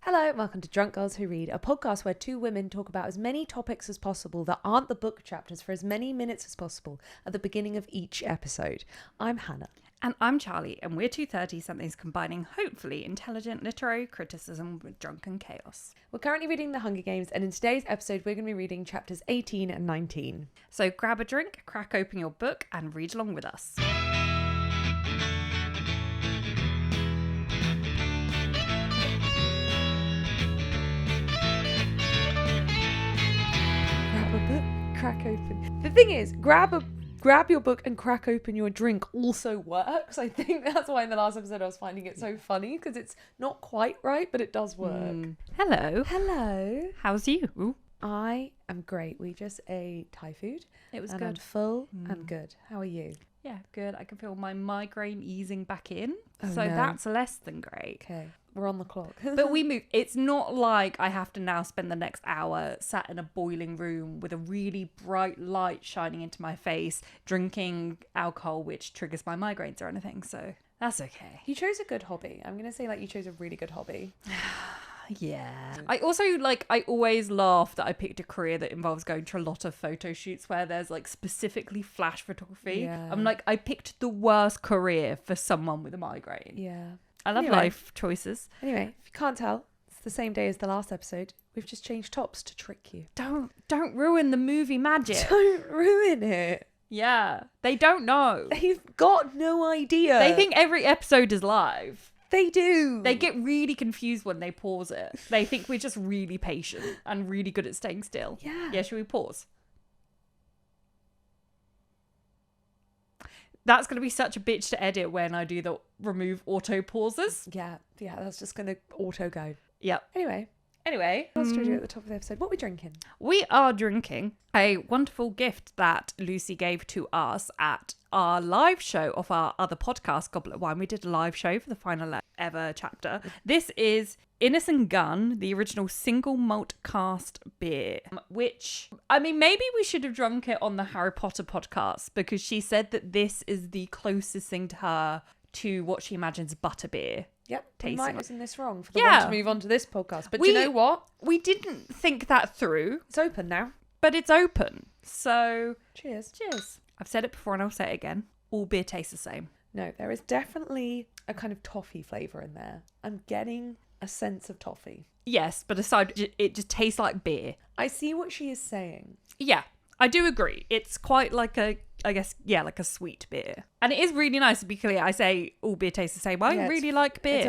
Hello, and welcome to Drunk Girls Who Read, a podcast where two women talk about as many topics as possible that aren't the book chapters for as many minutes as possible at the beginning of each episode. I'm Hannah. And I'm Charlie, and we're two 30-somethings combining hopefully intelligent literary criticism with drunken chaos. We're currently reading The Hunger Games, and in today's episode we're going to be reading chapters 18 and 19. So grab a drink, crack open your book, and read along with us. Grab a book, crack open. The thing is, grab your book and crack open your drink also works. I think that's why in the last episode I was finding it so funny, because it's not quite right, but it does work. Hello. Hello. How's you? Ooh. I am great. We just ate Thai food. It was and good. I'm full and good. How are you? Yeah, good. I can feel my migraine easing back in. Oh, so no. that's less than great. Okay, we're on the clock. But we move. It's not like I have to now spend the next hour sat in a boiling room with a really bright light shining into my face, drinking alcohol, which triggers my migraines or anything. So that's okay. You chose a good hobby. I'm going to say you chose a really good hobby. Yeah. I also I always laugh that I picked a career that involves going to a lot of photo shoots where there's specifically flash photography. Yeah. I'm I picked the worst career for someone with a migraine. Yeah. I love Anyway. life choices. Anyway, if you can't tell, it's the same day as the last episode. We've just changed tops to trick you. Don't ruin the movie magic. Don't ruin it. Yeah. They don't know. They've got no idea. They think every episode is live. They do. They get really confused when they pause it. They think we're just really patient and really good at staying still. Yeah. Yeah, should we pause? That's going to be such a bitch to edit when I do the remove auto pauses. Yeah, that's just going to auto go. Yep. Anyway, what else do we do at the top of the episode? What are we drinking? We are drinking a wonderful gift that Lucy gave to us at our live show of our other podcast, Goblet of Wine. We did a live show for the final ever chapter. This is Innocent Gun, the original single malt cask beer, which, maybe we should have drunk it on the Harry Potter podcast, because she said that this is the closest thing to her to what she imagines butterbeer. Yep, we Tasting might it. have gotten this wrong for the Yeah. one to move on to this podcast. But do you know what? We didn't think that through, It's open now. but it's open. So, Cheers. cheers. I've said it before and I'll say it again. All beer tastes the same. No, there is definitely a kind of toffee flavour in there. I'm getting a sense of toffee. Yes, but aside, it just tastes like beer. I see what she is saying. Yeah, I do agree. It's quite like a sweet beer. And it is really nice. To be clear, I say all beer tastes the same. I Yeah, really like beer. It's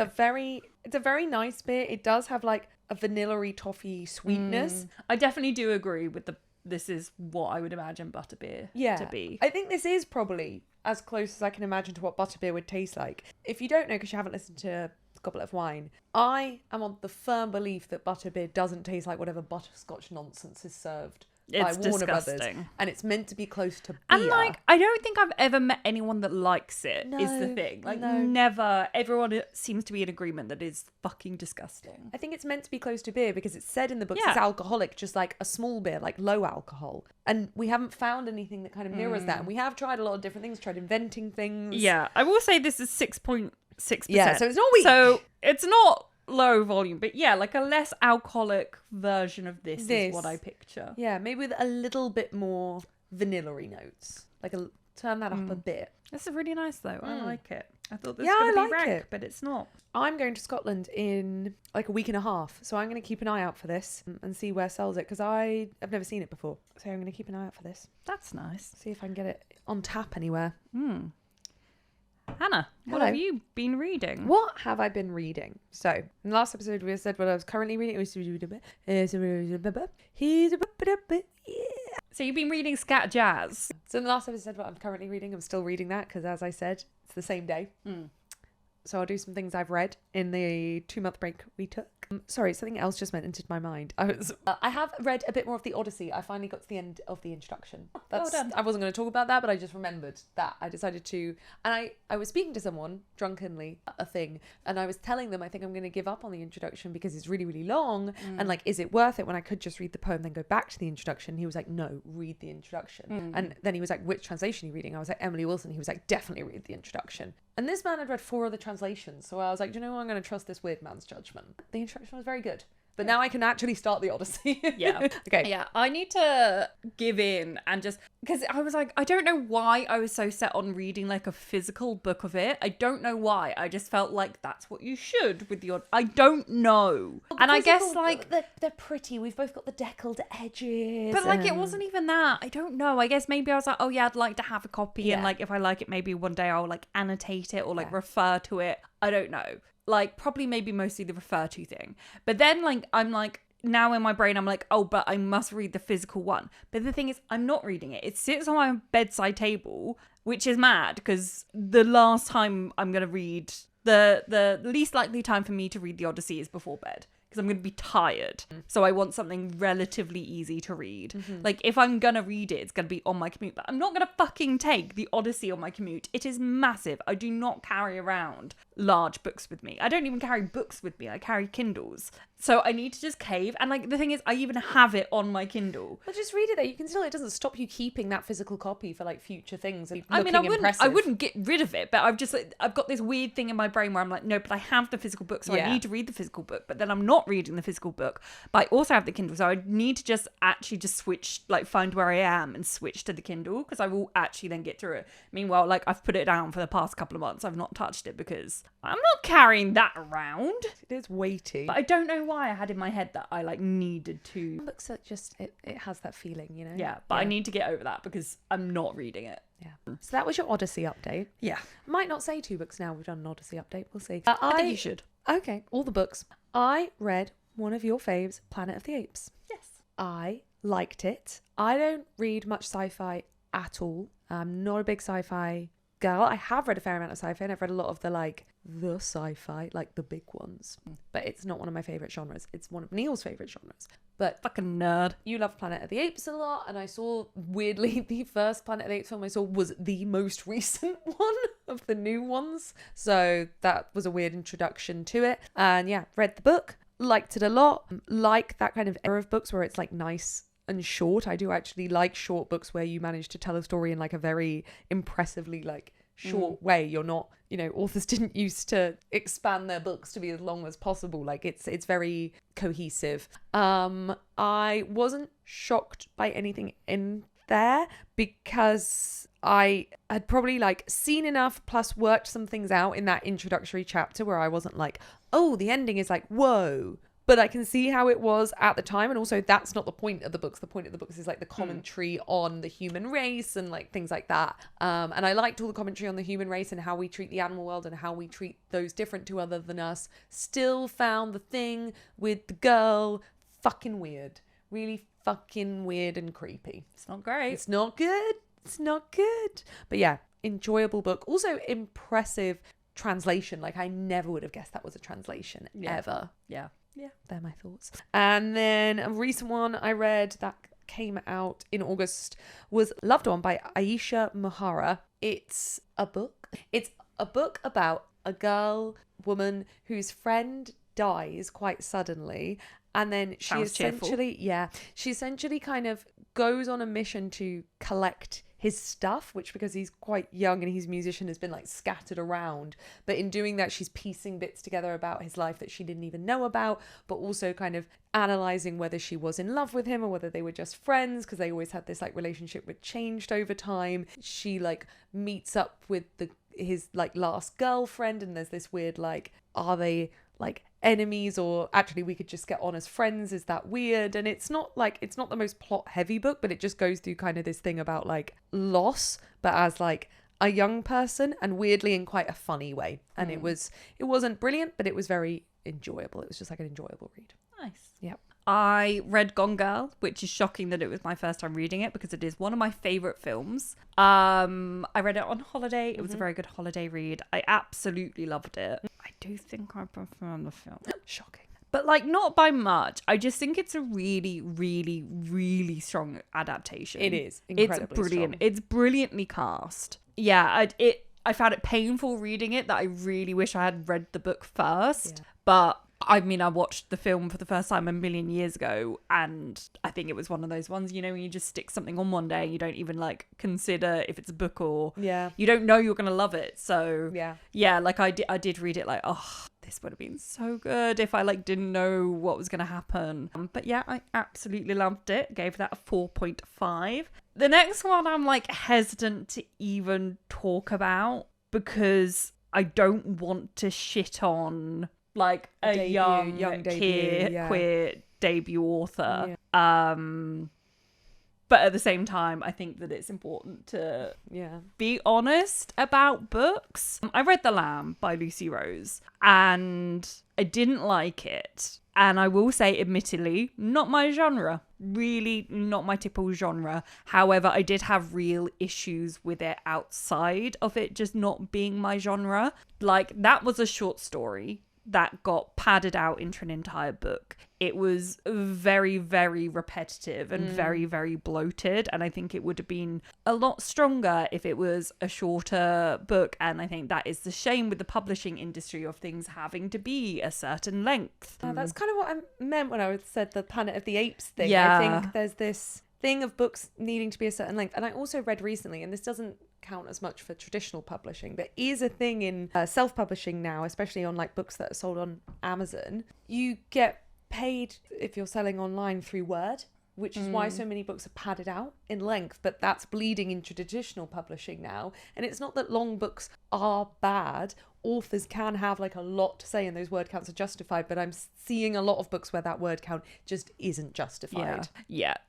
a very nice beer. It does have a vanilla-y toffee sweetness. I definitely do agree with this is what I would imagine butterbeer to be. I think this is probably as close as I can imagine to what butterbeer would taste like. If you don't know, because you haven't listened to Goblet of Wine, I am on the firm belief that butterbeer doesn't taste like whatever butterscotch nonsense is served by It's Warner disgusting. Brothers. And it's meant to be close to beer. And I don't think I've ever met anyone that likes it, is the No, thing. no. Never. Everyone seems to be in agreement that it's fucking disgusting. I think it's meant to be close to beer because it's said in the books Yeah. it's alcoholic, just like a small beer, like low alcohol. And we haven't found anything that kind of mirrors that. And we have tried a lot of different things, tried inventing things. Yeah, I will say this is 6.6%. Yeah, so it's not weak. So it's not low volume, but yeah, a less alcoholic version of this is what I picture. Yeah, maybe with a little bit more vanilla-y notes. Turn that up a bit. This is really nice though. I like it. I thought this Yeah, was I going to be like rank, it. but it's not. I'm going to Scotland in a week and a half, so I'm going to keep an eye out for this and see where sells it, because I've never seen it before. So I'm going to keep an eye out for this. That's nice. See if I can get it on tap anywhere. Hannah, what Hello. have you been reading? What have I been reading? So, in the last episode we said what I was currently reading. So you've been reading scat jazz. So in the last episode what I'm currently reading, I'm still reading that because, as I said, it's the same day. So I'll do some things I've read in the 2-month break we took. Sorry, something else just entered my mind. I have read a bit more of the Odyssey. I finally got to the end of the introduction. Well done. I wasn't going to talk about that, but I just remembered that. I decided to... And I was speaking to someone, drunkenly, a thing, and I was telling them I think I'm going to give up on the introduction because it's really, really long. And is it worth it when I could just read the poem, then go back to the introduction? He was like, no, read the introduction. And then he was like, which translation are you reading? I was like, Emily Wilson. He was like, definitely read the introduction. And this man had read 4 other translations. So I was like, do you know what? I'm going to trust this weird man's judgment. The introduction was very good. But now I can actually start the Odyssey. Yeah. Okay. Yeah, I need to give in and just... Because I was like, I don't know why I was so set on reading like a physical book of it. I don't know why. I just felt like that's what you should with the... I don't know. Well, and I guess physical, like... They're pretty. We've both got the deckled edges. But like it wasn't even that. I don't know. I guess maybe I was like, oh yeah, I'd like to have a copy. And like if I like it, maybe one day I'll like annotate it or like refer to it. I don't know. Like, probably maybe mostly the refer to thing. But then, like, I'm like, now in my brain, I'm like, oh, but I must read the physical one. But the thing is, I'm not reading it. It sits on my bedside table, which is mad because the last time I'm going to read, the least likely time for me to read the Odyssey is before bed. Because I'm going to be tired. So I want something relatively easy to read. Like, if I'm going to read it, it's going to be on my commute. But I'm not going to fucking take the Odyssey on my commute. It is massive. I do not carry around large books with me. I don't even carry books with me. I carry Kindles. So I need to just cave. And, like, the thing is, I even have it on my Kindle. But just read it there. You can still, it doesn't stop you keeping that physical copy for, like, future things. And I mean, I impressive. wouldn't get rid of it. But I've just, like, I've got this weird thing in my brain where I'm like, no, but I have the physical book. So I need to read the physical book. But then I'm not reading the physical book, but I also have the Kindle, so I need to just switch, like find where I am and switch to the Kindle because I will actually then get through it. Meanwhile, like I've put it down for the past couple of months. I've not touched it because I'm not carrying that around. It is weighty. But I don't know why I had in my head that I like needed to. Books are just it has that feeling, you know. Yeah, but I need to get over that because I'm not reading it. Yeah. So that was your Odyssey update. Yeah. I might not say 2 books now. We've done an Odyssey update. We'll see. I think you should. Okay. All the books. I read one of your faves, Planet of the Apes. Yes. I liked it. I don't read much sci-fi at all. I'm not a big sci-fi girl. I have read a fair amount of sci-fi and I've read a lot of the sci-fi, like the big ones. But it's not one of my favourite genres. It's one of Neil's favourite genres. But fucking nerd. You love Planet of the Apes a lot, and I saw, weirdly, the first Planet of the Apes film I saw was the most recent one of the new ones. So that was a weird introduction to it. And yeah, read the book. Liked it a lot. Like that kind of era of books where it's like nice and short. I do actually like short books where you manage to tell a story in like a very impressivly like short way. You're not, you know, authors didn't used to expand their books to be as long as possible. Like it's very cohesive. I wasn't shocked by anything in there because I had probably like seen enough plus worked some things out in that introductory chapter where I wasn't like, oh, the ending is like, whoa. But I can see how it was at the time. And also that's not the point of the books. The point of the books is like the commentary on the human race and like things like that. And I liked all the commentary on the human race and how we treat the animal world and how we treat those different to other than us. Still found the thing with the girl fucking weird. Really fucking weird and creepy. It's not great. It's not good. It's not good. But yeah, enjoyable book. Also impressive translation. Like I never would have guessed that was a translation ever. Yeah. Yeah, they're my thoughts. And then a recent one I read that came out in August was Loved One by Aisha Muhara. It's a book. It's a book about a woman whose friend dies quite suddenly. And then she essentially kind of goes on a mission to collect his stuff, which because he's quite young and he's a musician has been like scattered around. But in doing that, she's piecing bits together about his life that she didn't even know about, but also kind of analysing whether she was in love with him or whether they were just friends, because they always had this like relationship which changed over time. She like meets up with his like last girlfriend and there's this weird like, are they like enemies or actually we could just get on as friends? Is that weird? And it's not the most plot heavy book, but it just goes through kind of this thing about like loss, but as like a young person and weirdly in quite a funny way. And it wasn't brilliant, but it was very enjoyable. It was just like an enjoyable read. Nice. Yeah. I read Gone Girl, which is shocking that it was my first time reading it because it is one of my favourite films. I read it on holiday. It was a very good holiday read. I absolutely loved it. I do think I prefer the film. Shocking. But like not by much. I just think it's a really, really, really strong adaptation. It is incredibly It's brilliant. strong. It's brilliantly cast. Yeah, I found it painful reading it that I really wish I had read the book first. Yeah. But I mean, I watched the film for the first time a million years ago, and I think it was one of those ones, you know, when you just stick something on one day and you don't even like consider if it's a book or you don't know you're gonna love it. So like I did read it like, oh, this would have been so good if I like didn't know what was gonna happen. But yeah, I absolutely loved it. Gave that a 4.5. The next one I'm like hesitant to even talk about because I don't want to shit on like a young queer debut author. But at the same time, I think that it's important to be honest about books. I read The Lamb by Lucy Rose and I didn't like it. And I will say, admittedly, not my genre. Really not my typical genre. However, I did have real issues with it outside of it just not being my genre. Like, that was a short story that got padded out into an entire book. It was very, very repetitive and very, very bloated. And I think it would have been a lot stronger if it was a shorter book. And I think that is the shame with the publishing industry of things having to be a certain length. That's kind of what I meant when I said the Planet of the Apes thing. I think there's this thing of books needing to be a certain length. And I also read recently, and this doesn't count as much for traditional publishing, but is a thing in self-publishing now, especially on like books that are sold on Amazon. You get paid if you're selling online through word, which is why so many books are padded out in length, but that's bleeding into traditional publishing now. And it's not that long books are bad. Authors can have like a lot to say and those word counts are justified, but I'm seeing a lot of books where that word count just isn't justified.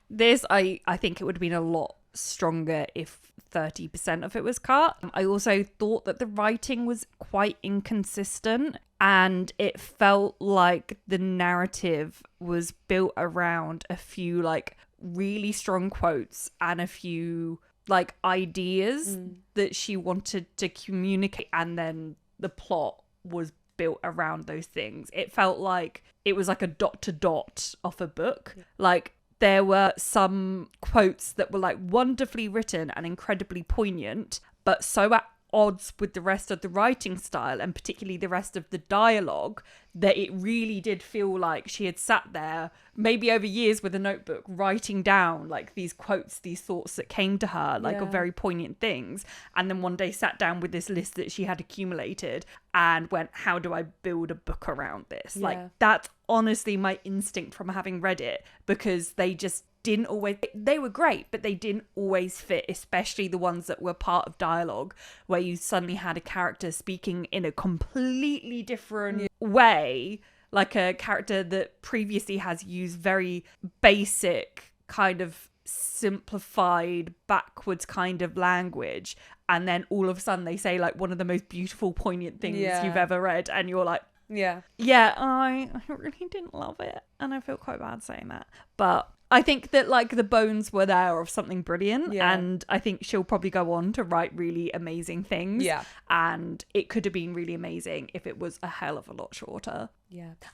This I think it would have been a lot stronger if 30% of it was cut. I also thought that the writing was quite inconsistent and it felt like the narrative was built around a few like really strong quotes and a few like ideas that she wanted to communicate, and then the plot was built around those things. It felt like it was like a dot to dot of a book. Like there were some quotes that were like wonderfully written and incredibly poignant, but so at odds with the rest of the writing style and particularly the rest of the dialogue that it really did feel like she had sat there maybe over years with a notebook writing down like these quotes, these thoughts that came to her like of very poignant things, and then one day sat down with this list that she had accumulated and went, how do I build a book around this? Like that's honestly my instinct from having read it, because they just didn't always, they were great, but they didn't always fit, especially the ones that were part of dialogue where you suddenly had a character speaking in a completely different way, like a character that previously has used very basic kind of simplified backwards kind of language, and then all of a sudden they say like one of the most beautiful poignant things you've ever read, and you're like I really didn't love it, and I feel quite bad saying that, but I think that like the bones were there of something brilliant, and I think she'll probably go on to write really amazing things. And it could have been really amazing if it was a hell of a lot shorter.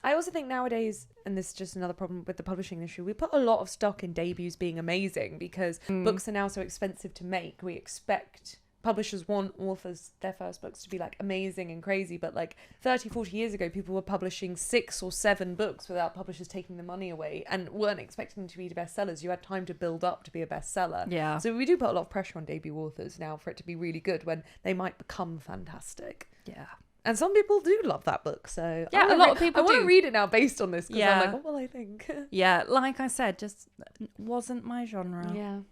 I also think nowadays, and this is just another problem with the publishing issue, we put a lot of stock in debuts being amazing because books are now so expensive to make. We expect publishers want authors, their first books, to be like amazing and crazy, but like 30-40 years ago people were publishing 6 or 7 books without publishers taking the money away and weren't expecting them to be bestsellers. You had time to build up to be a bestseller. So we do put a lot of pressure on debut authors now for it to be really good when they might become fantastic. And some people do love that book, so a lot of people do. I want to read it now based on this, because I'm like, what will I think? Like I said, just wasn't my genre.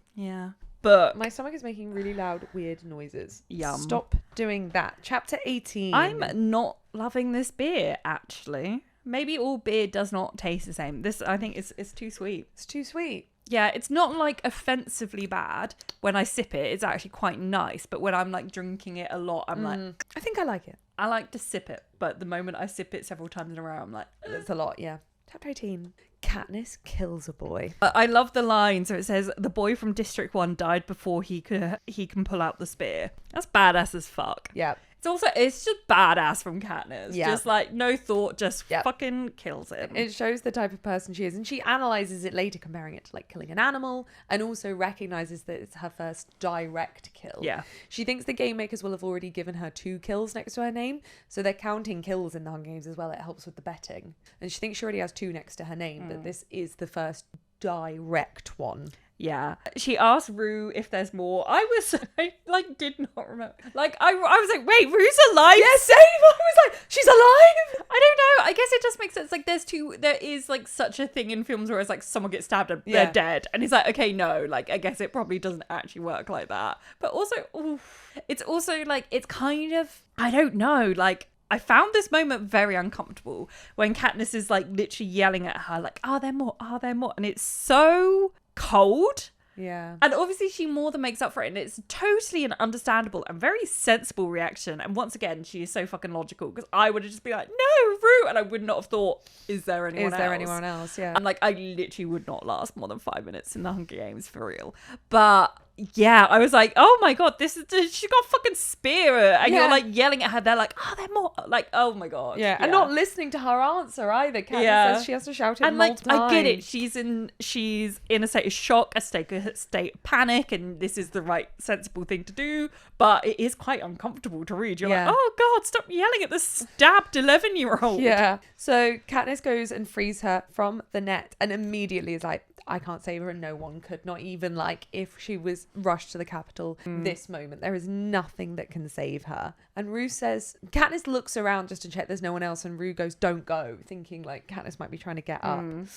But my stomach is making really loud, weird noises. Yum. Stop doing that. Chapter 18. I'm not loving this beer, actually. Maybe all beer does not taste the same. This, I think, it's too sweet. It's too sweet. Yeah, it's not like offensively bad. When I sip it, it's actually quite nice. But when I'm like drinking it a lot, I'm like, I think I like it. I like to sip it. But the moment I sip it several times in a row, I'm like, it's a lot, Chapter 18. Katniss kills a boy. I love the line. So it says, the boy from District 1 died before he can pull out the spear. That's badass as fuck. Yeah. It's just badass from Katniss. Yeah. Just like no thought, just Yep. fucking kills him. It shows the type of person she is, and she analyzes it later, comparing it to like killing an animal, and also recognizes that it's her first direct kill. Yeah. She thinks the game makers will have already given her 2 kills next to her name, so they're counting kills in the Hunger Games as well. It helps with the betting, and she thinks she already has 2 next to her name, but this is the first direct one. Yeah. She asked Rue if there's more. I did not remember. Like, I was like, wait, Rue's alive? Yeah, same. I was like, she's alive. I don't know. I guess it just makes sense. Like, there is like such a thing in films where it's like someone gets stabbed and they're dead. And it's like, okay, no, like, I guess it probably doesn't actually work like that. But also, it's also like, it's kind of, I don't know, like, I found this moment very uncomfortable when Katniss is like literally yelling at her, like, are there more? Are there more? And it's so cold. Yeah. And obviously she more than makes up for it, and it's totally an understandable and very sensible reaction. And once again, she is so fucking logical, because I would have just been like, no, Rue, and I would not have thought, is there anyone else? Yeah. And like, I literally would not last more than 5 minutes in the Hunger Games, for real. But yeah, I was like, oh my god, she got a fucking spear, and you're like yelling at her. They're like, oh, they're more, like, oh my god. Yeah, and not listening to her answer either. Katniss says she has to shout it multiple times. I get it. She's in a state of shock, a state of panic, and this is the right sensible thing to do. But it is quite uncomfortable to read. You're like, oh god, stop yelling at the stabbed 11-year-old. Yeah. So Katniss goes and frees her from the net, and immediately is like, I can't save her, and no one could. Not even like if she was rushed to the capital this moment. There is nothing that can save her. And Rue says, Katniss looks around just to check there's no one else, and Rue goes, don't go, thinking like Katniss might be trying to get up. And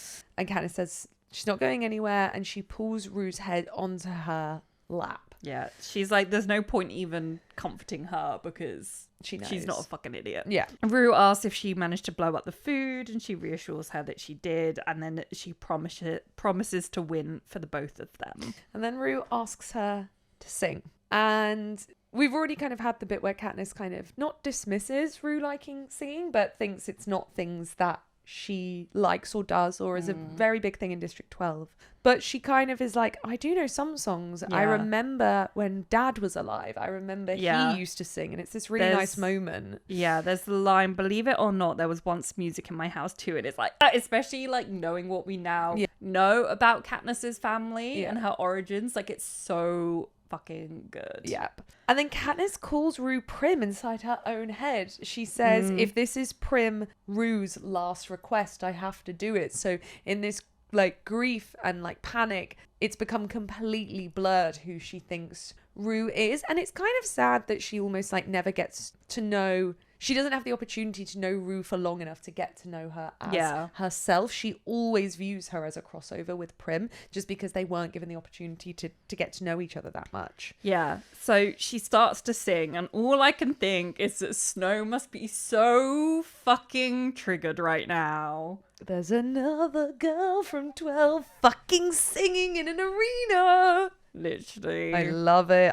Katniss says she's not going anywhere, and she pulls Rue's head onto her lap. Yeah, she's like, there's no point even comforting her, because she knows she's not a fucking idiot. Yeah. Rue asks if she managed to blow up the food, and she reassures her that she did, and then she promises to win for the both of them. And then Rue asks her to sing. And we've already kind of had the bit where Katniss kind of not dismisses Rue liking singing, but thinks it's not things that she likes or does, or is a very big thing in District 12. But she kind of is like, I do know some songs. I remember when Dad was alive. I remember he used to sing, and it's this really nice moment. Yeah, there's the line, believe it or not, there was once music in my house too. And it's like, especially like knowing what we now know about Katniss's family and her origins, like it's so fucking good. Yep. And then Katniss calls Rue Prim inside her own head. She says, if this is Prim Rue's last request, I have to do it. So in this like grief and like panic, it's become completely blurred who she thinks Rue is. And it's kind of sad that she almost like never gets to know, she doesn't have the opportunity to know Rue for long enough to get to know her as herself. She always views her as a crossover with Prim, just because they weren't given the opportunity to get to know each other that much. Yeah. So she starts to sing, and all I can think is that Snow must be so fucking triggered right now. There's another girl from 12 fucking singing in an arena. Literally. I love it.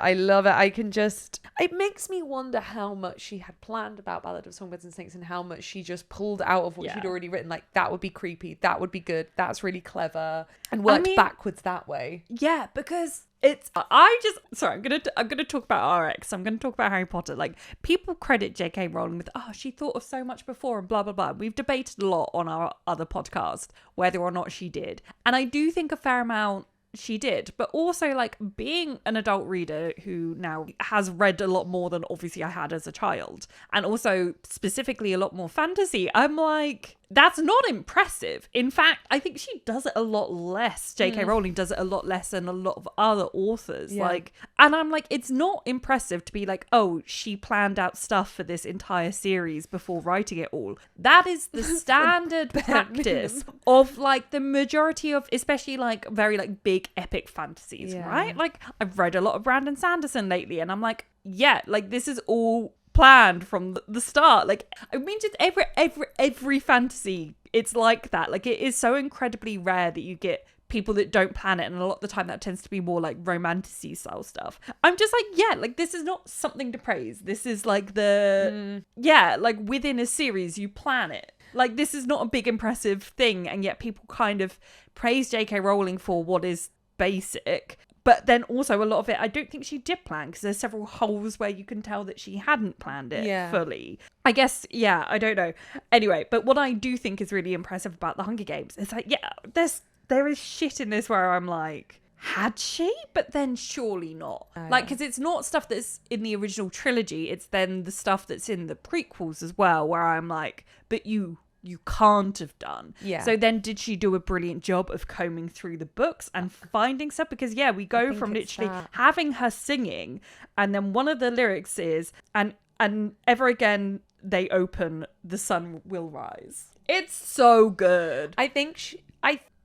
It makes me wonder how much she had planned about Ballad of Songbirds and Snakes, and how much she just pulled out of what she'd already written. Like, that would be creepy. That would be good. That's really clever. And worked backwards that way. Yeah, because I'm gonna talk about RX. I'm gonna talk about Harry Potter. Like, people credit J.K. Rowling with, she thought of so much before and blah blah blah. We've debated a lot on our other podcast whether or not she did, and I do think a fair amount she did. But also, like, being an adult reader who now has read a lot more than obviously I had as a child, and also specifically a lot more fantasy, I'm like, that's not impressive. In fact, I think she does it a lot less. J.K. Rowling does it a lot less than a lot of other authors. Yeah. Like, and I'm like, it's not impressive to be like, she planned out stuff for this entire series before writing it all. That is the standard practice of like the majority of, especially like very like big epic fantasies, right? Like, I've read a lot of Brandon Sanderson lately, and I'm like, like, this is all planned from the start. Like, I mean, just every fantasy, it's like that. Like, it is so incredibly rare that you get people that don't plan it, and a lot of the time that tends to be more like romantic-y style stuff. I'm just like, like, this is not something to praise. This is like like within a series you plan it. Like, this is not a big impressive thing, and yet people kind of praise J.K. Rowling for what is basic. But then also a lot of it, I don't think she did plan, because there's several holes where you can tell that she hadn't planned it fully. I guess, yeah, I don't know. Anyway, but what I do think is really impressive about the Hunger Games is like, yeah, there is shit in this where I'm like, had she? But then surely not. Like, because it's not stuff that's in the original trilogy. It's then the stuff that's in the prequels as well, where I'm like, but you can't have done. Yeah. So then did she do a brilliant job of combing through the books and finding stuff? Because yeah, we go from literally having her singing, and then one of the lyrics is, and ever again they open, the sun will rise. It's so good. I think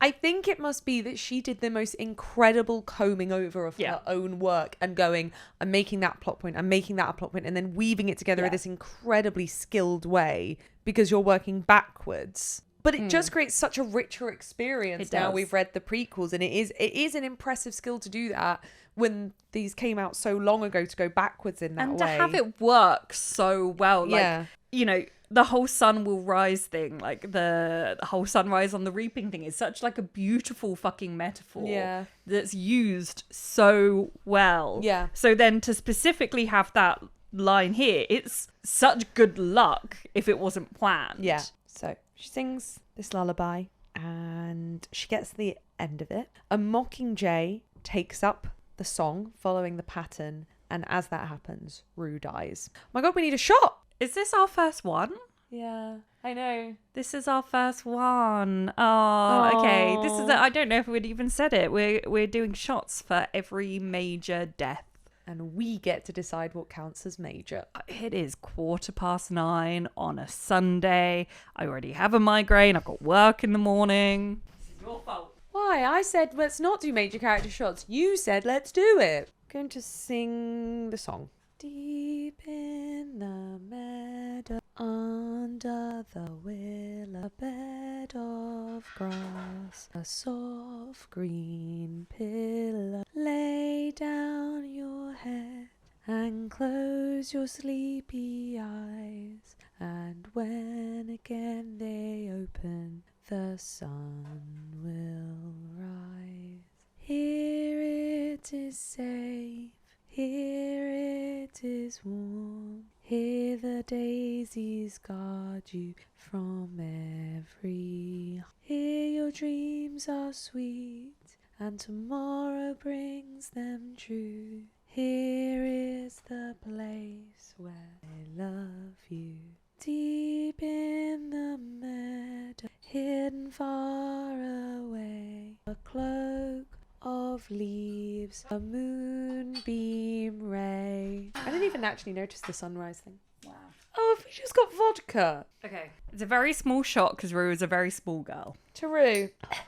I think it must be that she did the most incredible combing over of her own work and going, I'm making that plot point, I'm making that a plot point, and then weaving it together in this incredibly skilled way, because you're working backwards. But it just creates such a richer experience now we've read the prequels, and it is an impressive skill to do that when these came out so long ago, to go backwards in that way. And to have it work so well. Like, you know, the whole sun will rise thing, like the whole sunrise on the reaping thing, is such like a beautiful fucking metaphor that's used so well. Yeah. So then to specifically have that line here, it's such good luck if it wasn't planned. Yeah. So she sings this lullaby and she gets to the end of it. A mockingjay takes up the song following the pattern, and as that happens, Rue dies. Oh my god, we need a shot! Is this our first one? Yeah, I know. This is our first one. Oh, okay. This is I don't know if we'd even said it. We're doing shots for every major death. And we get to decide what counts as major. It is 9:15 on a Sunday. I already have a migraine. I've got work in the morning. This is your fault. Why? I said let's not do major character shots. You said let's do it. I'm going to sing the song. Deep in the meadow, under the willow, bed of grass, a soft green pillow. Lay down your head and close your sleepy eyes, and when again they open, the sun will rise. Here it is safe, here it is warm, here the daisies guard you from every harm. Here your dreams are sweet, and tomorrow brings them true. Here is the place where I love you. Deep in the meadow, hidden far away, a cloak of leaves, a moonbeam ray. I didn't even actually notice the sunrise thing. Wow. Oh, have we just got vodka? Okay. It's a very small shot because Rue is a very small girl. To Rue. Okay.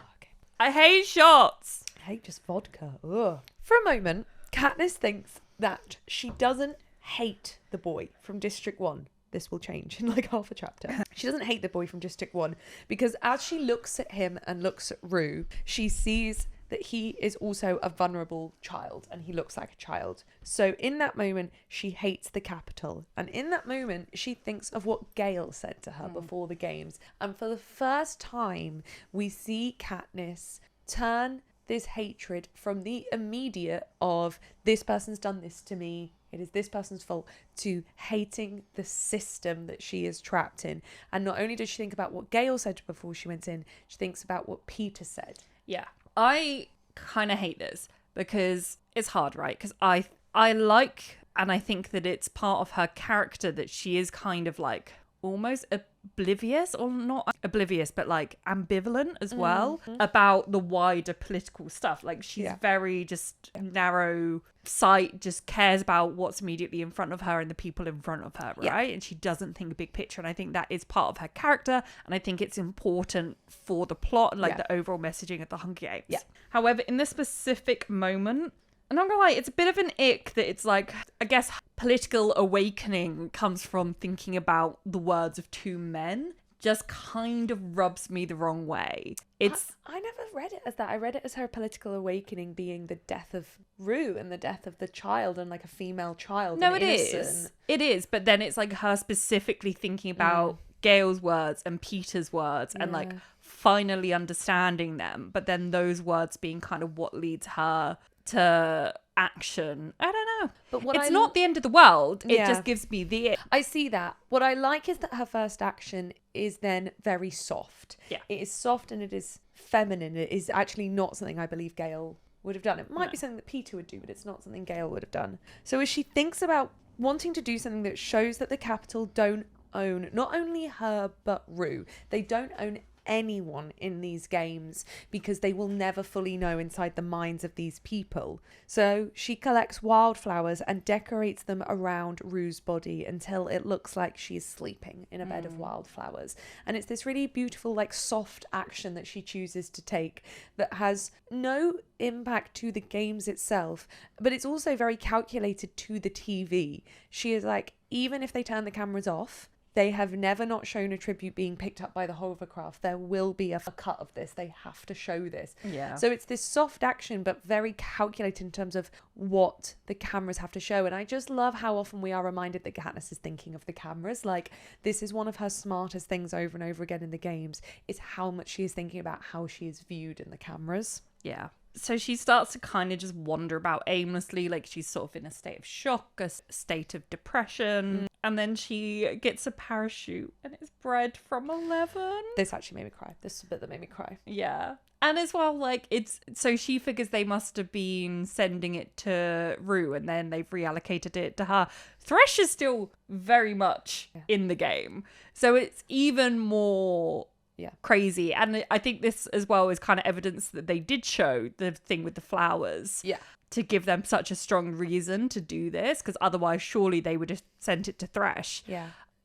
I hate shots. I hate just vodka. Ugh. For a moment, Katniss thinks that she doesn't hate the boy from District 1. This will change in like half a chapter. She doesn't hate the boy from District 1 because as she looks at him and looks at Rue, she sees that he is also a vulnerable child and he looks like a child. So in that moment, she hates the Capitol. And in that moment, she thinks of what Gale said to her before the games. And for the first time, we see Katniss turn this hatred from the immediate of this person's done this to me, it is this person's fault, to hating the system that she is trapped in. And not only does she think about what Gale said before she went in, she thinks about what Peeta said. Yeah. I kind of hate this because it's hard, right? Because I like, and I think that it's part of her character that she is kind of like almost oblivious, or not oblivious, but like ambivalent as well about the wider political stuff. Like she's very just narrow sight, just cares about what's immediately in front of her and the people in front of her, right? And she doesn't think a big picture. And I think that is part of her character, and I think it's important for the plot and like the overall messaging of the Hunger Games. However, in this specific moment, and I'm gonna lie, it's a bit of an ick that it's like, I guess political awakening comes from thinking about the words of two men. Just kind of rubs me the wrong way. It's I never read it as that. I read it as her political awakening being the death of Rue and the death of the child and like a female child. No, it is. It is, but then it's like her specifically thinking about Gale's words and Peeta's words and like finally understanding them, but then those words being kind of what leads her to action. I don't know. But what it's not the end of the world. It Yeah. just gives me the... I see that. What I like is that her first action is then very soft. Yeah. It is soft and it is feminine. It is actually not something I believe Gail would have done. It might be something that Peeta would do, but it's not something Gail would have done. So as she thinks about wanting to do something that shows that the Capitol don't own not only her but Rue. They don't own anyone in these games because they will never fully know inside the minds of these people. So she collects wildflowers and decorates them around Rue's body until it looks like she's sleeping in a bed of wildflowers. And it's this really beautiful, like, soft action that she chooses to take that has no impact to the games itself, but it's also very calculated to the TV. She is like, even if they turn the cameras off, they have never not shown a tribute being picked up by the hovercraft. There will be a cut of this. They have to show this. Yeah. So it's this soft action, but very calculated in terms of what the cameras have to show. And I just love how often we are reminded that Katniss is thinking of the cameras. Like, this is one of her smartest things over and over again in the games, is how much she is thinking about how she is viewed in the cameras. Yeah. So she starts to kind of just wander about aimlessly, like she's sort of in a state of shock, a state of depression. And then she gets a parachute and it's bread from 11. This actually made me cry. This is the bit that made me cry. Yeah. And as well, like, it's... So she figures they must have been sending it to Rue and then they've reallocated it to her. Thresh is still very much in the game. So it's even more... crazy. And I think this as well is kind of evidence that they did show the thing with the flowers to give them such a strong reason to do this, because otherwise surely they would have sent it to Thresh.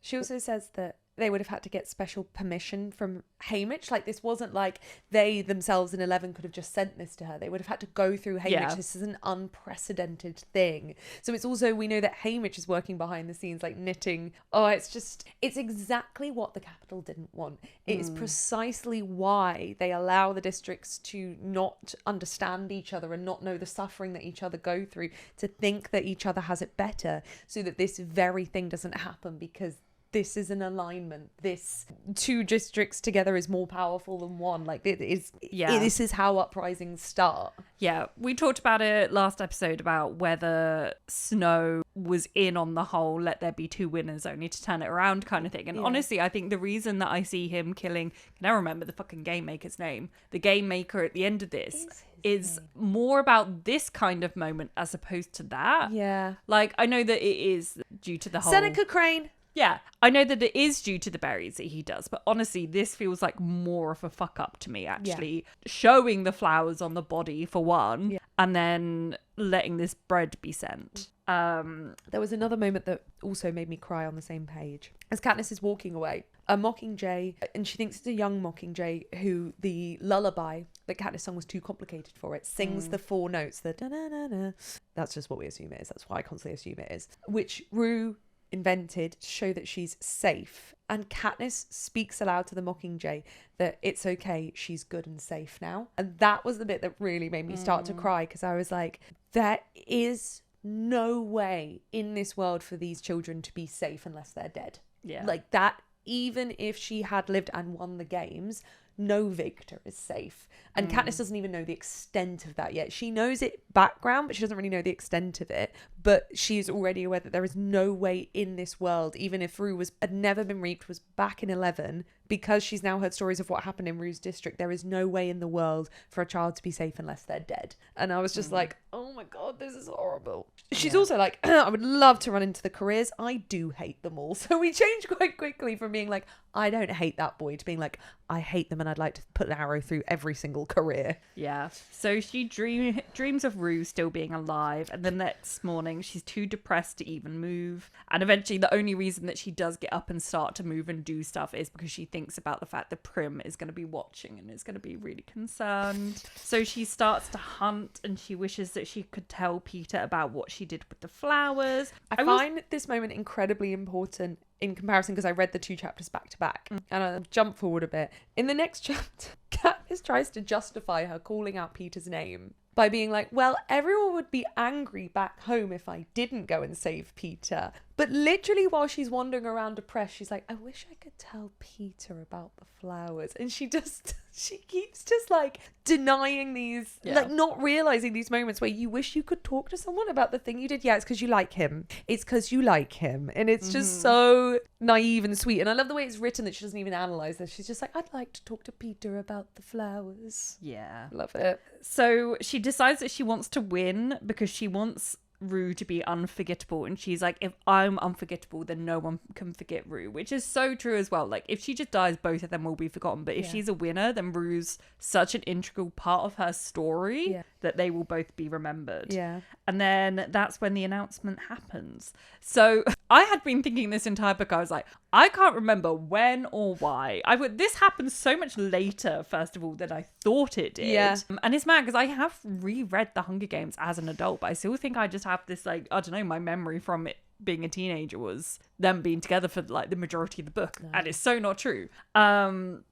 She also says that they would have had to get special permission from Haymitch. Like, this wasn't like they themselves in 11 could have just sent this to her. They would have had to go through Haymitch. This is an unprecedented thing. So it's also, we know that Haymitch is working behind the scenes, like knitting. Oh, it's exactly what the Capitol didn't want. It is precisely why they allow the districts to not understand each other and not know the suffering that each other go through, to think that each other has it better, so that this very thing doesn't happen, because this is an alignment. This two districts together is more powerful than one. Like, this is how uprisings start. Yeah, we talked about it last episode about whether Snow was in on the whole let there be two winners only to turn it around kind of thing. And honestly, I think the reason that I see him killing, I can never remember the fucking game maker's name, the game maker at the end of this is more about this kind of moment as opposed to that. Yeah. Like, I know that it is due to the whole... Seneca Crane. Yeah, I know that it is due to the berries that he does, but honestly, this feels like more of a fuck up to me, actually. Showing the flowers on the body, for one, and then letting this bread be sent. There was another moment that also made me cry on the same page. As Katniss is walking away, a Mockingjay, and she thinks it's a young Mockingjay, who the lullaby that Katniss sung was too complicated for it, sings the 4 notes, the da-na-na-na. That's just what we assume it is. That's why I constantly assume it is. Which Rue invented to show that she's safe. And Katniss speaks aloud to the Mockingjay that it's okay, she's good and safe now. And that was the bit that really made me start to cry, because I was like, there is no way in this world for these children to be safe unless they're dead. Yeah. Like, that, even if she had lived and won the games, no victor is safe. And Katniss doesn't even know the extent of that yet. She knows it background, but she doesn't really know the extent of it. But she's already aware that there is no way in this world, even if Rue had never been reaped, was back in 11, because she's now heard stories of what happened in Rue's district, there is no way in the world for a child to be safe unless they're dead. And I was just like, oh my God, this is horrible. She's also like, I would love to run into the careers. I do hate them all. So we changed quite quickly from being like, I don't hate that boy, to being like, I hate them and I'd like to put an arrow through every single career. Yeah. So she dreams of Rue still being alive, and the next morning she's too depressed to even move. And eventually the only reason that she does get up and start to move and do stuff is because she thinks about the fact that Prim is going to be watching and is going to be really concerned. So she starts to hunt, and she wishes that she could tell Peeta about what she did with the flowers. I find this moment incredibly important in comparison, because I read the 2 chapters back to back, and I'll jump forward a bit. In the next chapter, Katniss tries to justify her calling out Peeta's name by being like, well, everyone would be angry back home if I didn't go and save Peeta. But literally while she's wandering around depressed, she's like, I wish I could tell Peeta about the flowers. And she keeps just just like denying these, like not realizing these moments where you wish you could talk to someone about the thing you did. Yeah, it's because you like him. It's because you like him. And it's just so naive and sweet. And I love the way it's written that she doesn't even analyze this. She's just like, I'd like to talk to Peeta about the flowers. Yeah. Love it. So she decides that she wants to win because she wants Rue to be unforgettable, and she's like, if I'm unforgettable, then no one can forget Rue, which is so true as well. Like, if she just dies, both of them will be forgotten, but if she's a winner, then Rue's such an integral part of her story that they will both be remembered. And then that's when the announcement happens. So I had been thinking this entire book, I was like, I can't remember when or why. This happened so much later, first of all, than I thought it did. And it's mad because I have reread The Hunger Games as an adult, but I still think I just have this, like, I don't know, my memory from it being a teenager was them being together for like the majority of the book. And it's so not true. But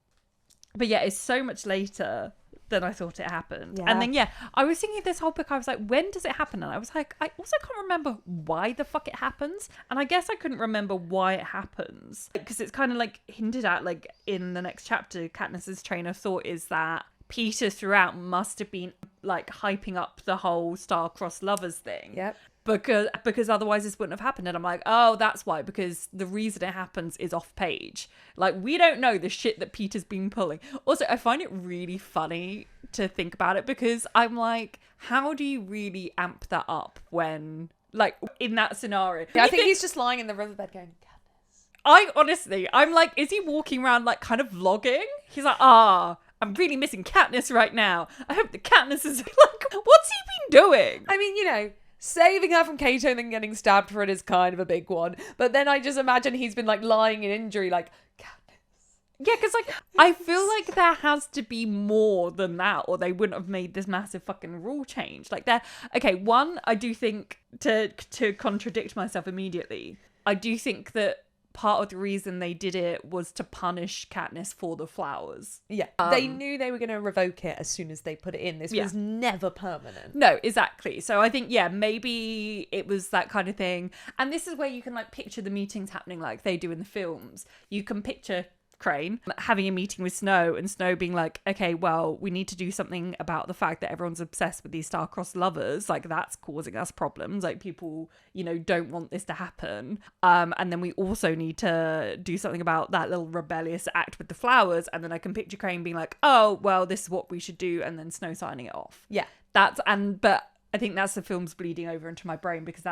yeah, it's so much later than I thought it happened. And then I was thinking this whole book, I was like, when does it happen? And I was like, I also can't remember why the fuck it happens. And I guess I couldn't remember why it happens because it's kind of like hinted at, like in the next chapter, Katniss's train of thought is that Peeta throughout must have been like hyping up the whole star-crossed lovers thing. Because otherwise this wouldn't have happened. And I'm like, oh, that's why, because the reason it happens is off page. Like, we don't know the shit that Peeta's been pulling. Also, I find it really funny to think about it because I'm like, how do you really amp that up when, like, in that scenario? I think he's just lying in the riverbed going, I'm like, is he walking around like kind of vlogging? He's like, I'm really missing Katniss right now. I hope the Katniss is like, what's he been doing? I mean, you know, saving her from Cato and then getting stabbed for it is kind of a big one. But then I just imagine he's been like lying in injury, like, Katniss. Yeah, because like, I feel like there has to be more than that or they wouldn't have made this massive fucking rule change. Like one, I do think, to contradict myself immediately, I do think that part of the reason they did it was to punish Katniss for the flowers. Yeah. They knew they were going to revoke it as soon as they put it in. This was never permanent. No, exactly. So I think, maybe it was that kind of thing. And this is where you can like picture the meetings happening like they do in the films. You can picture Crane having a meeting with Snow and Snow being like, okay, well, we need to do something about the fact that everyone's obsessed with these star-crossed lovers, like that's causing us problems, like people, you know, don't want this to happen, and then we also need to do something about that little rebellious act with the flowers. And then I can picture Crane being like, oh well, this is what we should do, and then Snow signing it off. But I think that's the film's bleeding over into my brain because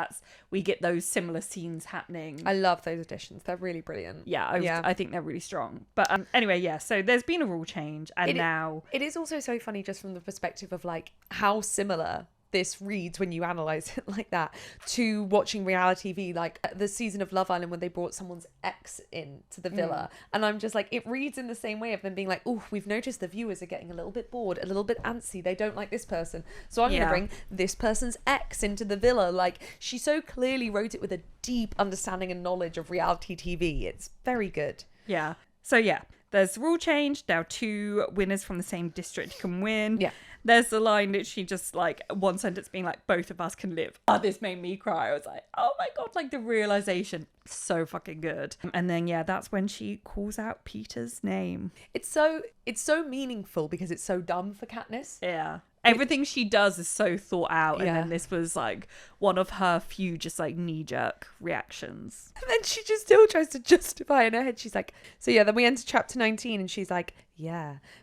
we get those similar scenes happening. I love those additions. They're really brilliant. I think they're really strong. But anyway, so there's been a rule change and now... It is also so funny just from the perspective of like how similar this reads when you analyze it like that to watching reality TV, like the season of Love Island when they brought someone's ex in to the villa. And I'm just like, it reads in the same way of them being like, oh, we've noticed the viewers are getting a little bit bored, a little bit antsy, they don't like this person, so I'm gonna bring this person's ex into the villa. Like, she so clearly wrote it with a deep understanding and knowledge of reality TV. It's very good. So there's rule change now. 2 winners from the same district can win. There's the line that she just like one sentence being like, both of us can live. This made me cry. I was like, oh my God, like the realization, so fucking good. And then, that's when she calls out Peeta's name. It's so meaningful because it's so dumb for Katniss. Everything she does is so thought out. And then this was like one of her few just like knee-jerk reactions. And then she just still tries to justify in her head. She's like, so then we enter chapter 19 and she's like,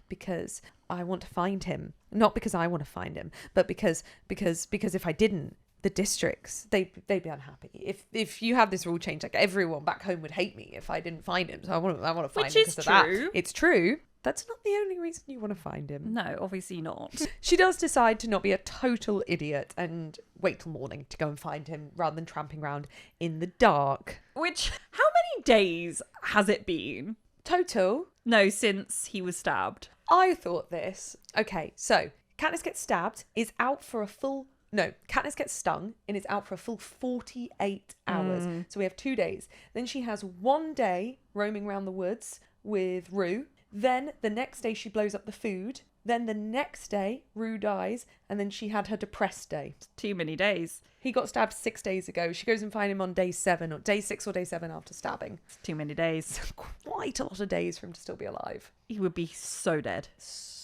because I want to find him. Not because I want to find him, but because if I didn't, the districts, they'd be unhappy. If you have this rule change, like everyone back home would hate me if I didn't find him. So I want to find him because of that. It's true. That's not the only reason you want to find him. No, obviously not. She does decide to not be a total idiot and wait till morning to go and find him rather than tramping around in the dark. Which, how many days has it been? Total? No, since he was stabbed. I thought this. Okay, so Katniss gets stabbed, is out for a full... No, Katniss gets stung and is out for a full 48 hours. So we have 2 days. Then she has 1 day roaming around the woods with Rue. Then the next day she blows up the food. Then the next day Rue dies. And then she had her depressed day. Too many days. He got stabbed 6 days ago. She goes and finds him on day 7 or day 6 or day 7 after stabbing. Too many days. Quite a lot of days for him to still be alive. He would be so dead.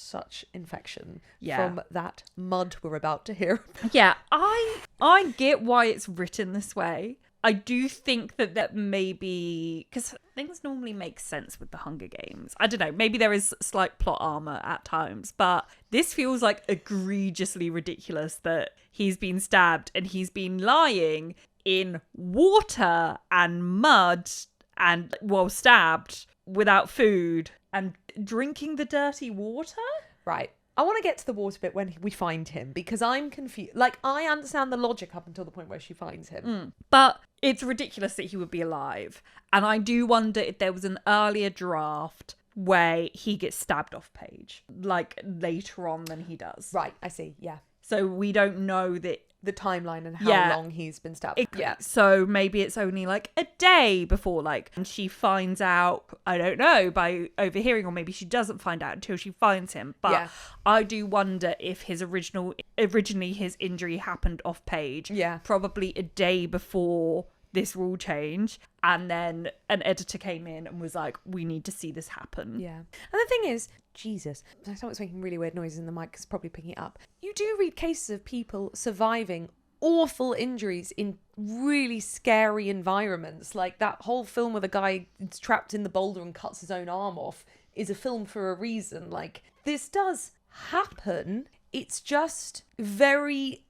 such infection Yeah. from that mud we're about to hear. Yeah, I get why it's written this way. I do think that maybe, because things normally make sense with the Hunger Games. I don't know, maybe there is slight plot armor at times, but this feels like egregiously ridiculous that he's been stabbed and he's been lying in water and mud and, well, stabbed without food and drinking the dirty water. Right. I want to get to the water bit when we find him, because I'm confused. Like, I understand the logic up until the point where she finds him. But it's ridiculous that he would be alive. And I do wonder if there was an earlier draft where he gets stabbed off page, like later on than he does. Right, I see, yeah. So we don't know that. The timeline and how long he's been stabbed. Yeah. So maybe it's only like a day before, like, and she finds out, I don't know, by overhearing, or maybe she doesn't find out until she finds him. But I do wonder if his originally his injury happened off page. Yeah. Probably a day before this rule change, and then an editor came in and was like, we need to see this happen. Yeah. And the thing is, Jesus, I thought it was making really weird noises in the mic, because probably picking it up. You do read cases of people surviving awful injuries in really scary environments. Like that whole film where the guy is trapped in the boulder and cuts his own arm off is a film for a reason. Like, this does happen. It's just very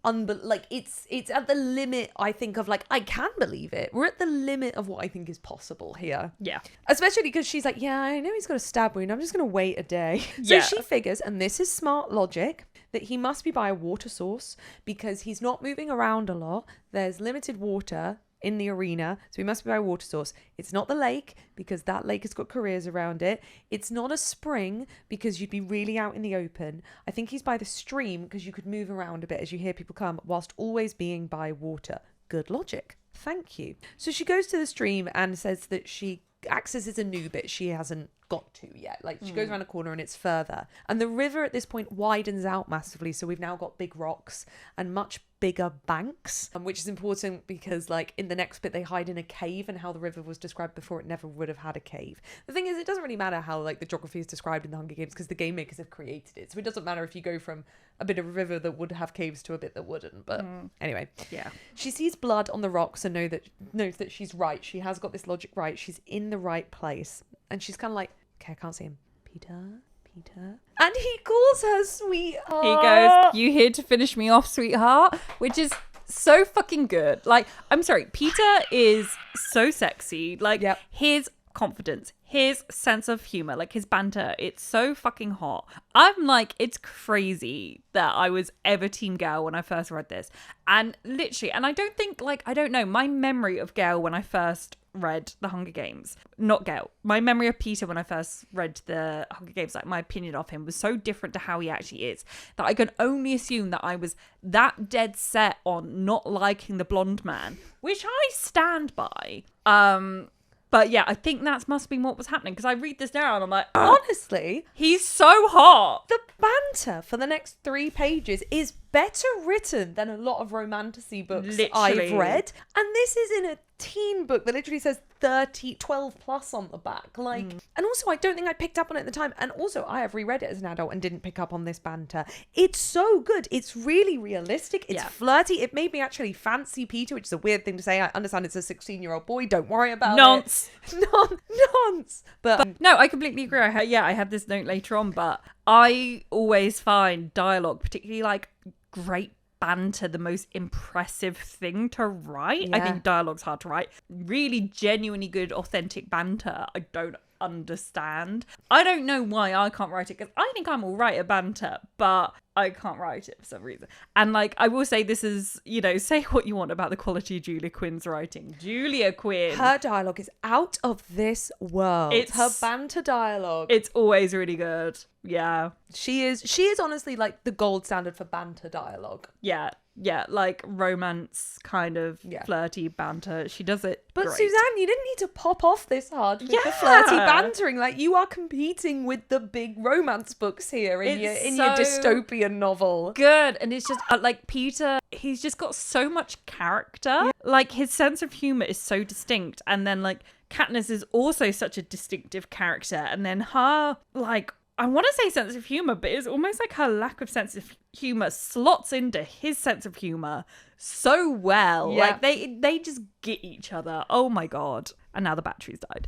it's at the limit, I think, of like, I can believe it. We're at the limit of what I think is possible here. Yeah. Especially because she's like, yeah, I know he's got a stab wound. I'm just going to wait a day. Yeah. So she figures, and this is smart logic, that he must be by a water source because he's not moving around a lot. There's limited water in the arena, so he must be by a water source. It's not the lake, because that lake has got careers around it. It's not a spring, because you'd be really out in the open. I think he's by the stream, because you could move around a bit as you hear people come, whilst always being by water. Good logic. Thank you. So she goes to the stream and says that she accesses a new bit she hasn't got to yet. Like, she goes around a corner and it's further. And the river at this point widens out massively, so we've now got big rocks and much bigger banks, which is important because, like, in the next bit they hide in a cave, and how the river was described before, it never would have had a cave. The thing is, it doesn't really matter how, like, the geography is described in the Hunger Games, because the game makers have created it, so it doesn't matter if you go from a bit of a river that would have caves to a bit that wouldn't. But anyway, yeah, she sees blood on the rocks and knows that she's right. She has got this logic right. She's in the right place, and she's kind of like, okay, I can't see him. Peeta. And he calls her sweetheart. He goes, you here to finish me off, sweetheart? Which is so fucking good. Like, I'm sorry, Peeta is so sexy. Like, his confidence, his sense of humor, like his banter, it's so fucking hot. I'm like, it's crazy that I was ever team Gale when I first read this. And literally, and I don't think, like, I don't know, my memory of Gale when I first read the Hunger Games, not Gale, my memory of Peeta when I first read the Hunger Games, like, my opinion of him was so different to how he actually is, that I can only assume that I was that dead set on not liking the blonde man, which I stand by. But yeah, I think that must be what was happening, because I read this now and I'm like, honestly, he's so hot. The banter for the next 3 pages is better written than a lot of romantasy books I've read. And this is in a teen book that literally says 12 plus on the back. Like, and also I don't think I picked up on it at the time. And also I have reread it as an adult and didn't pick up on this banter. It's so good. It's really realistic. It's flirty. It made me actually fancy Peeta, which is a weird thing to say. I understand it's a 16-year-old boy. Don't worry about Nonce. it. Nonce. But no, I completely agree. I had this note later on, but I always find dialogue, particularly like great banter, the most impressive thing to write. I think dialogue's hard to write. Really genuinely good, authentic banter, I don't understand. I don't know why I can't write it, because I think I'm all right at banter, but I can't write it for some reason. And like, I will say, this is, you know, say what you want about the quality of Julia Quinn's writing. Julia Quinn, her dialogue is out of this world. It's her banter dialogue. It's always really good. Yeah. She is honestly like the gold standard for banter dialogue. Yeah, like romance kind of flirty banter. She does it But great. Suzanne, you didn't need to pop off this hard with the flirty bantering. Like, you are competing with the big romance books here in your dystopian novel. Good. And it's just like Peeta, he's just got so much character. Yeah. Like, his sense of humor is so distinct. And then like Katniss is also such a distinctive character. And then her like I want to say sense of humor, but it's almost like her lack of sense of humor slots into his sense of humor so well. Yeah. Like they just get each other. Oh my God. And now the battery's died.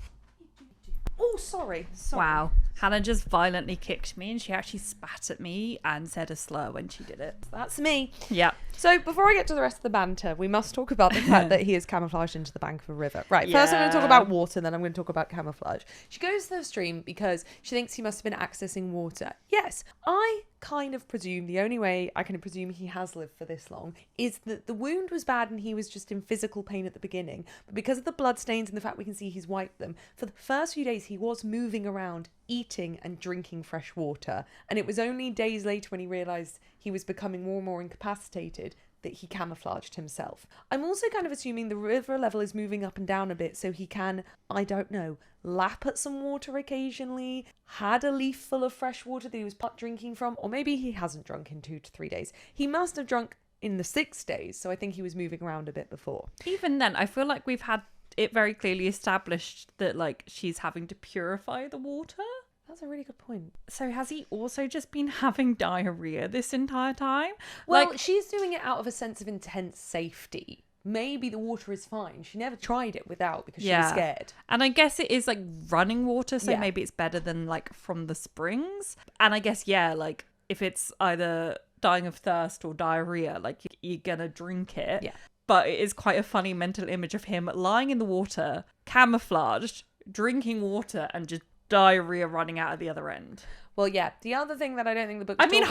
Oh, sorry. Wow. Hannah just violently kicked me and she actually spat at me and said a slur when she did it. That's me. Yeah. So before I get to the rest of the banter, we must talk about the fact that he is camouflaged into the bank of a river. Right, first I'm going to talk about water, then I'm going to talk about camouflage. She goes to the stream because she thinks he must have been accessing water. Yes, I kind of presume, the only way I can presume he has lived for this long is that the wound was bad and he was just in physical pain at the beginning. But because of the bloodstains and the fact we can see he's wiped them, for the first few days he was moving around, eating and drinking fresh water. And it was only days later when he realised he was becoming more and more incapacitated that he camouflaged himself. I'm also kind of assuming the river level is moving up and down a bit so he can, I don't know, lap at some water occasionally, had a leaf full of fresh water that he was drinking from, or maybe he hasn't drunk in 2 to 3 days. He must have drunk in the 6 days, so I think he was moving around a bit before. Even then, I feel like we've had it very clearly established that like she's having to purify the water. That's a really good point. So has he also just been having diarrhea this entire time? Well, like, she's doing it out of a sense of intense safety. Maybe the water is fine. She never tried it without because she was scared. And I guess it is like running water, so Yeah. maybe it's better than like from the springs. And I guess, yeah, like if it's either dying of thirst or diarrhea, like you're gonna drink it. Yeah. But it is quite a funny mental image of him lying in the water, camouflaged, drinking water, and just diarrhea running out of the other end. Well, yeah. The other thing that I don't think the book. I mean,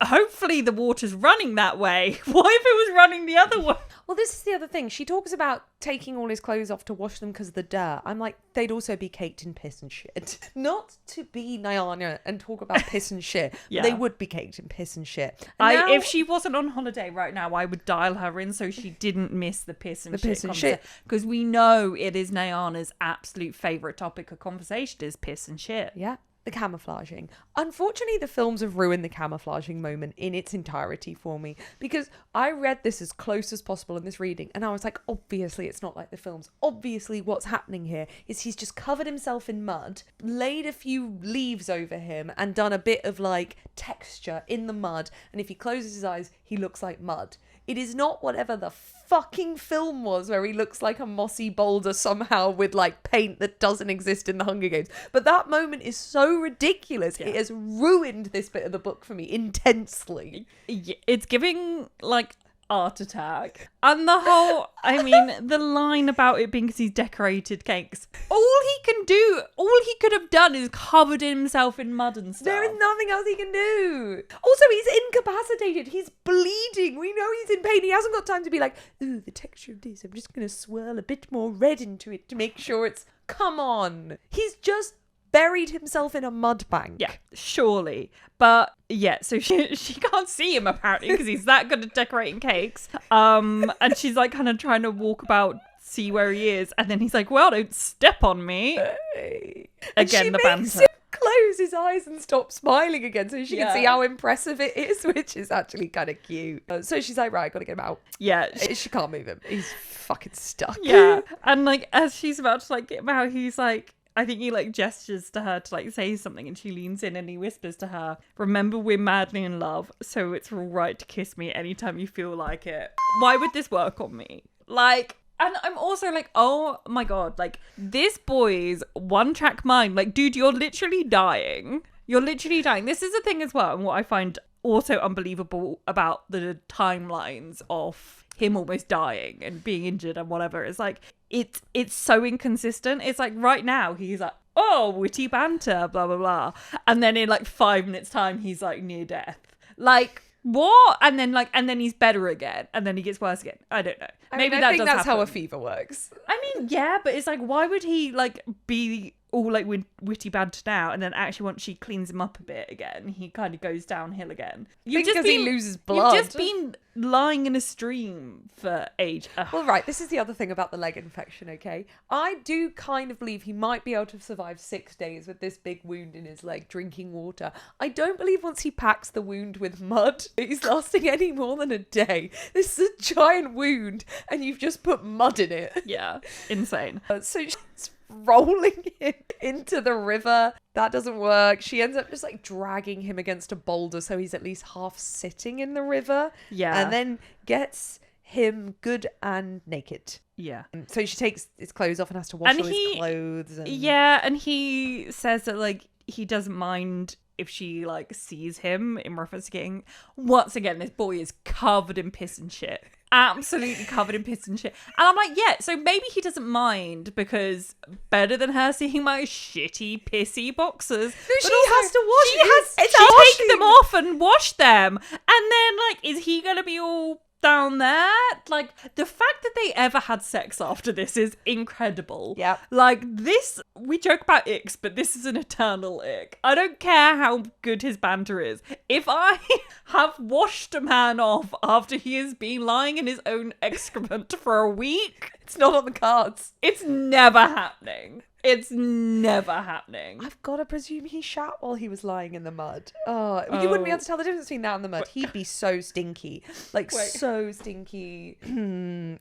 hopefully the water's running that way. What if it was running the other way? Well, this is the other thing. She talks about taking all his clothes off to wash them because of the dirt. I'm like, they'd also be caked in piss and shit. Not to be Nyana and talk about piss and shit. Yeah. They would be caked in piss and shit. And now, If she wasn't on holiday right now, I would dial her in so she didn't miss the piss and shit. Because we know it is Nyana's absolute favourite topic of conversation is piss and shit. yeah. The camouflaging. Unfortunately, the films have ruined the camouflaging moment in its entirety for me because I read this as close as possible in this reading and I was like, obviously it's not like the films. Obviously what's happening here is he's just covered himself in mud, laid a few leaves over him and done a bit of like texture in the mud, and if he closes his eyes, he looks like mud. It is not whatever the fucking film was where he looks like a mossy boulder somehow with like paint that doesn't exist in the Hunger Games. But that moment is so ridiculous. Yeah. It has ruined this bit of the book for me intensely. It's giving like art attack. And the whole, I mean, the line about it being because he's decorated cakes. All he could have done is covered himself in mud and stuff. There is nothing else he can do. Also, he's incapacitated. He's bleeding. We know he's in pain. He hasn't got time to be like, ooh, the texture of this. I'm just going to swirl a bit more red into it to make sure it's... Come on. He's just buried himself in a mud bank. Yeah, surely. But yeah, so she can't see him apparently because he's that good at decorating cakes. And she's like kind of trying to walk about, see where he is, and then he's like, well, don't step on me. Again, the banter. Makes him close his eyes and stop smiling again so she can see how impressive it is, which is actually kind of cute. So she's like, right, gotta get him out. Yeah. She can't move him. He's fucking stuck. Yeah. And like as she's about to like get him out, he's like, I think he like gestures to her to like say something, and she leans in and he whispers to her, remember we're madly in love, so it's all right to kiss me anytime you feel like it. Why would this work on me? Like, and I'm also like, oh my God, like this boy's one-track mind. Like, dude, you're literally dying. You're literally dying. This is the thing as well, and what I find also unbelievable about the timelines of him almost dying and being injured and whatever. It's like, it's so inconsistent. It's like right now he's like, oh, witty banter, blah, blah, blah. And then in like 5 minutes time, he's like near death. Like, what? And then he's better again. And then he gets worse again. I don't know. I think that's how a fever works. I mean, yeah, but it's like, why would he like be all like witty banter now, and then actually once she cleans him up a bit again, he kind of goes downhill again? Because he loses blood. You've just been lying in a stream for age. Well, right, this is the other thing about the leg infection, okay? I do kind of believe he might be able to survive 6 days with this big wound in his leg, drinking water. I don't believe once he packs the wound with mud, he's lasting any more than a day. This is a giant wound, and you've just put mud in it. Yeah, insane. So she's rolling him into the river. That doesn't work. She ends up just like dragging him against a boulder so he's at least half sitting in the river. Yeah. And then gets him good and naked. Yeah. So she takes his clothes off and has to wash all his clothes. Yeah, and he says that like he doesn't mind if she like sees him, in reference to getting, once again, this boy is covered in piss and shit. Absolutely covered in piss and shit. And I'm like, yeah, so maybe he doesn't mind because better than her seeing my shitty, pissy boxers. No, she has to wash She take them off and wash them. And then, like, is he going to be all down there? Like, the fact that they ever had sex after this is incredible. Yeah. Like, this, we joke about icks, but this is an eternal ick. I don't care how good his banter is. If I have washed a man off after he has been lying in his own excrement for a week, It's not on the cards. it's never happening. It's never happening. I've got to presume he shat while he was lying in the mud. Oh, you wouldn't be able to tell the difference between that and the mud. He'd be so stinky. Like, so stinky.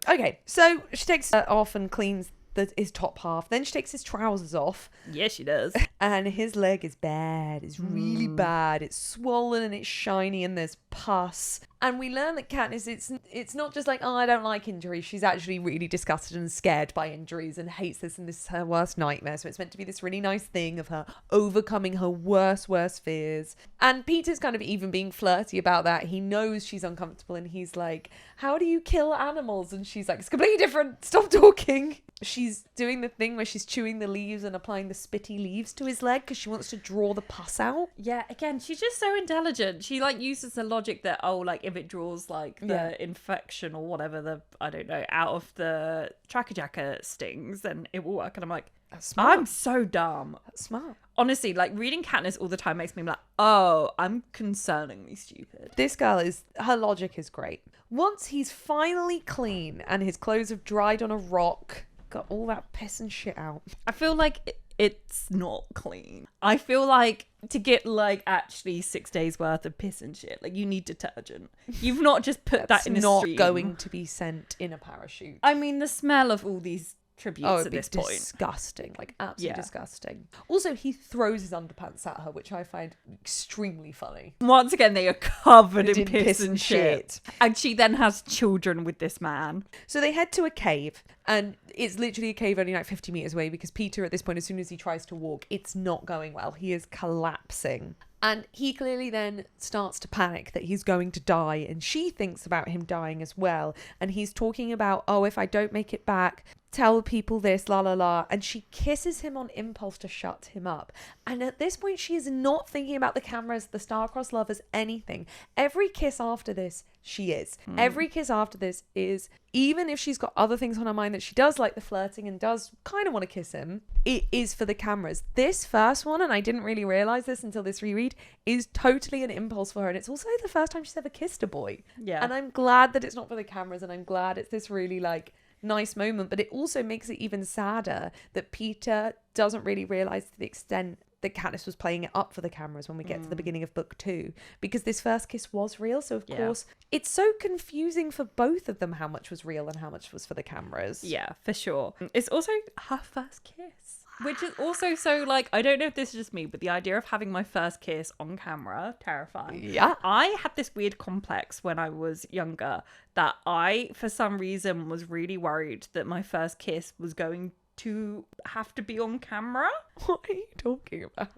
Okay, so she takes it off and cleans his top half. Then she takes his trousers off. Yeah, she does. And his leg is bad. It's really bad. It's swollen and it's shiny and there's pus. And we learn that Katniss, it's not just like, oh, I don't like injuries. She's actually really disgusted and scared by injuries and hates this, and this is her worst nightmare. So it's meant to be this really nice thing of her overcoming her worst fears. And Peter's kind of even being flirty about that. He knows she's uncomfortable and he's like, how do you kill animals? And she's like, it's completely different. Stop talking. She's doing the thing where she's chewing the leaves and applying the spitty leaves to his leg because she wants to draw the pus out. Yeah, again, she's just so intelligent. She like uses the logic that, oh, like if it draws like the infection or whatever, I don't know, out of the tracker jacker stings, then it will work. And I'm like, that's smart. I'm so dumb. That's smart. Honestly, like reading Katniss all the time makes me like, oh, I'm concerningly stupid. This girl her logic is great. Once he's finally clean and his clothes have dried on a rock, got all that piss and shit out. I feel like it's not clean. I feel like to get like actually 6 days worth of piss and shit, like you need detergent. You've not just put that in a stream. Not going to be sent in a parachute. I mean, the smell of all these tributes at this point. Disgusting, like absolutely disgusting. Also, he throws his underpants at her, which I find extremely funny. Once again, they are covered in piss and shit. And she then has children with this man. So they head to a cave, and it's literally a cave only like 50 meters away because Peter, at this point, as soon as he tries to walk, it's not going well. He is collapsing. And he clearly then starts to panic that he's going to die. And she thinks about him dying as well. And he's talking about, oh, if I don't make it back, tell people this, la la la. And she kisses him on impulse to shut him up. And at this point, she is not thinking about the cameras, the star-crossed lovers, anything. Every kiss after this, she is. Every kiss after this is, even if she's got other things on her mind that she does like the flirting and does kind of want to kiss him, it is for the cameras. This first one, and I didn't really realise this until this reread, is totally an impulse for her. And it's also the first time she's ever kissed a boy. Yeah. And I'm glad that it's not for the cameras, and I'm glad it's this really like nice moment, but it also makes it even sadder that Peter doesn't really realise to the extent that Katniss was playing it up for the cameras when we get to the beginning of book 2, because this first kiss was real. So of course it's so confusing for both of them how much was real and how much was for the cameras. Yeah, for sure. It's also her first kiss, which is also so like, I don't know if this is just me, but the idea of having my first kiss on camera, terrifying. Yeah. I had this weird complex when I was younger that I, for some reason, was really worried that my first kiss was going to have to be on camera. What are you talking about?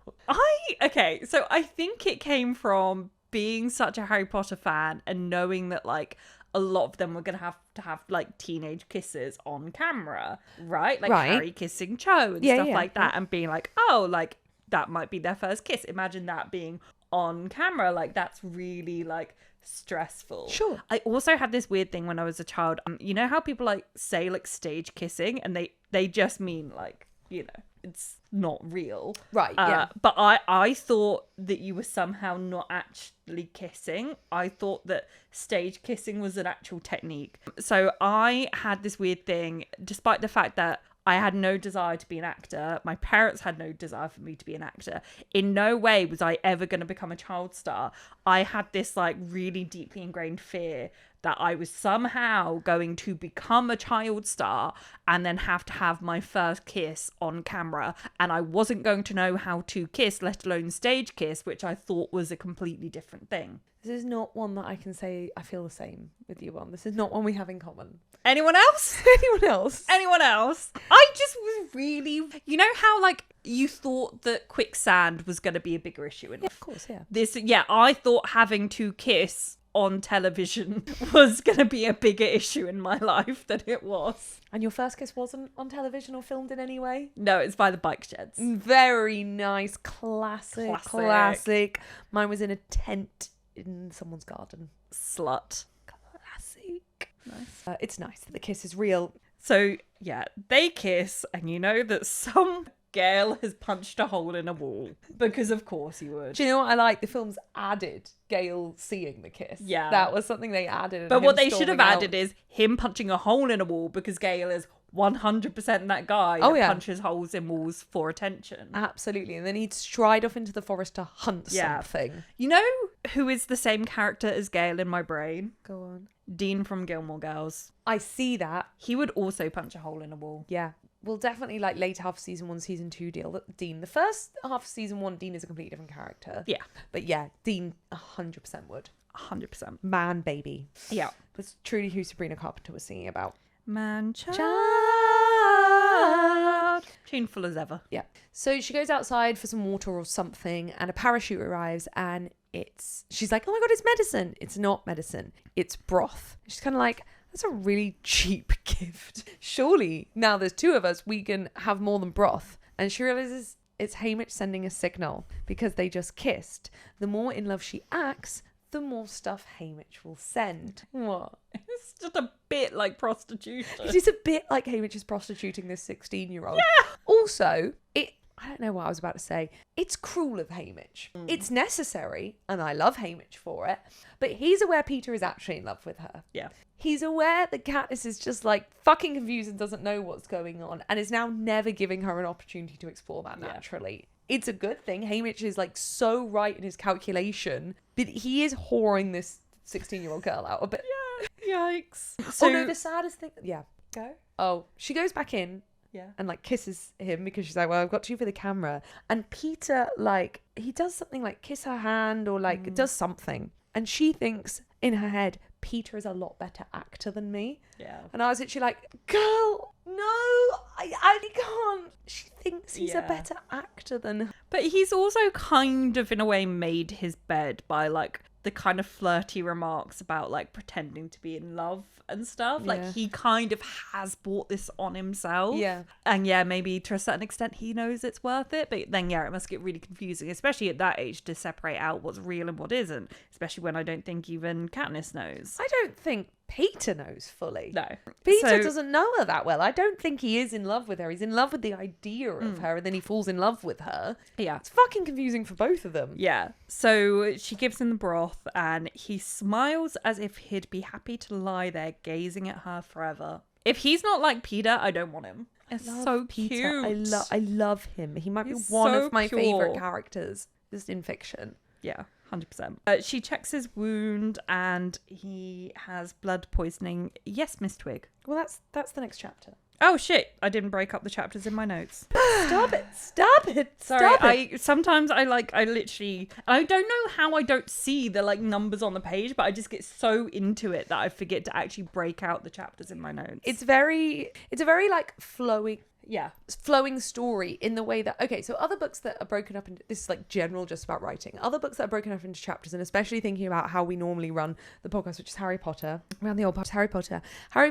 So I think it came from being such a Harry Potter fan and knowing that like a lot of them were going to have like teenage kisses on camera, right? Like Harry kissing Cho and stuff like that, and being like, oh, like that might be their first kiss. Imagine that being on camera. Like that's really like stressful. Sure. I also had this weird thing when I was a child. You know how people like say like stage kissing and they just mean like, you know, it's not real. Right, yeah. But I thought that you were somehow not actually kissing. I thought that stage kissing was an actual technique. So I had this weird thing, despite the fact that I had no desire to be an actor. My parents had no desire for me to be an actor. In no way was I ever going to become a child star. I had this like really deeply ingrained fear that I was somehow going to become a child star and then have to have my first kiss on camera, and I wasn't going to know how to kiss, let alone stage kiss, which I thought was a completely different thing. This is not one that I can say I feel the same with you on. This is not one we have in common. Anyone else? Anyone else? Anyone else? I just was really... You know how, like, you thought that quicksand was going to be a bigger issue in life? Of course, yeah. I thought having to kiss on television was going to be a bigger issue in my life than it was. And your first kiss wasn't on television or filmed in any way? No, it's by the bike sheds. Very nice. Classic. Mine was in a tent in someone's garden. Slut. Classic. Nice. It's nice that the kiss is real. So, yeah, they kiss, and you know that some Gale has punched a hole in a wall. Because of course he would. Do you know what I like? The film's added Gale seeing the kiss. Yeah. That was something they added. But what they should have added is him punching a hole in a wall, because Gale is 100% that guy that punches holes in walls for attention. Absolutely. And then he'd stride off into the forest to hunt something. You know who is the same character as Gale in my brain? Go on. Dean from Gilmore Girls. I see that. He would also punch a hole in a wall. Yeah. Well, definitely like late half of season 1, season 2 deal. Dean. The first half of season 1, Dean is a completely different character. Yeah. But yeah, Dean 100% would. 100%. Man, baby. Yeah. That's truly who Sabrina Carpenter was singing about. Man, child. Tuneful as ever. Yeah. So she goes outside for some water or something, and a parachute arrives, and she's like, oh my God, it's medicine. It's not medicine. It's broth. She's kind of like, that's a really cheap gift. Surely now there's 2 of us, we can have more than broth. And she realizes it's Haymitch sending a signal because they just kissed. The more in love she acts, the more stuff Haymitch will send. What? It's just a bit like prostitution. It is a bit like Haymitch is prostituting this 16-year-old. Yeah. Also, I don't know what I was about to say. It's cruel of Haymitch. It's necessary, and I love Haymitch for it. But he's aware Peeta is actually in love with her. Yeah. He's aware that Katniss is just like fucking confused and doesn't know what's going on, and is now never giving her an opportunity to explore that naturally. It's a good thing. Haymitch is like so right in his calculation, but he is whoring this 16-year-old girl out a bit. Yeah. Yikes. So, oh no, the saddest thing. Yeah. Go. Oh, she goes back in. Yeah. And like kisses him because she's like, well, I've got you for the camera. And Peeta, like, he does something like kiss her hand or like does something. And she thinks in her head, Peeta is a lot better actor than me. Yeah. And I was literally like, girl, no, I can't. She thinks he's a better actor than her. But he's also kind of, in a way, made his bed by like the kind of flirty remarks about like pretending to be in love and stuff. Like he kind of has brought this on himself. Yeah. And yeah, maybe to a certain extent he knows it's worth it, but then it must get really confusing, especially at that age, to separate out what's real and what isn't, especially when I don't think even Katniss knows. I don't think Peeta knows fully. No. Peeta doesn't know her that well. I don't think he is in love with her. He's in love with the idea of her, and then he falls in love with her. Yeah. It's fucking confusing for both of them. Yeah. So she gives him the broth, and he smiles as if he'd be happy to lie there gazing at her forever. If he's not like Peeta, I don't want him. It's so Peeta. cute. I love him. He might He's be one so of my pure. favourite characters just in fiction. Yeah, 100%. She checks his wound and he has blood poisoning. Yes, Miss Twig. Well, that's the next chapter. Oh shit, I didn't break up the chapters in my notes. Stop it. Sorry, sometimes I literally, I don't know how I don't see the like numbers on the page, but I just get so into it that I forget to actually break out the chapters in my notes. It's a very like flowing story in the way that, okay, so other books that are broken up into, this is like general just about writing, other books that are broken up into chapters, and especially thinking about how we normally run the podcast, which is Harry Potter, around the old part, Harry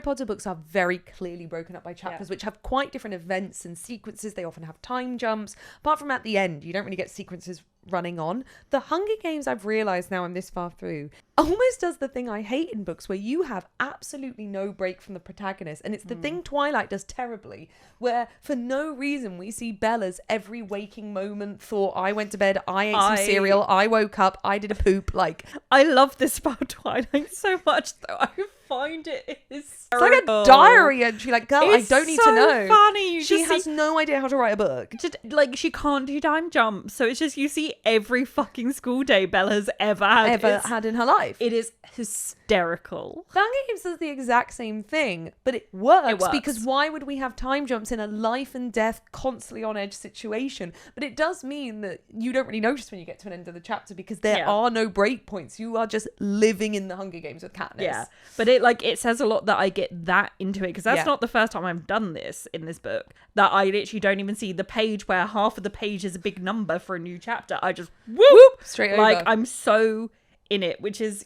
Potter books are very clearly broken up by chapters, which have quite different events and sequences. They often have time jumps. Apart from at the end, you don't really get sequences running on. The Hunger Games, I've realised now I'm this far through, almost does the thing I hate in books where you have absolutely no break from the protagonist, and it's the thing Twilight does terribly, where for no reason we see Bella's every waking moment thought, I went to bed, I ate some cereal, I woke up, I did a poop. Like, I love this about Twilight so much though. I find it. It's like a diary entry. Like, girl, I don't need to know. Funny. She has no idea how to write a book. Just like she can't do time jumps, so it's just you see every fucking school day Bella's ever had In her life. It is hysterical. The Hunger Games does the exact same thing, but it works because why would we have time jumps in a life and death, constantly on edge situation? But it does mean that you don't really notice when you get to an end of the chapter because there are no break points. You are just living in the Hunger Games with Katniss. Yeah, but it says a lot that I get that into it because that's not the first time I've done this in this book. That I literally don't even see the page where half of the page is a big number for a new chapter. I just whoop straight over. Like I'm so in it, which is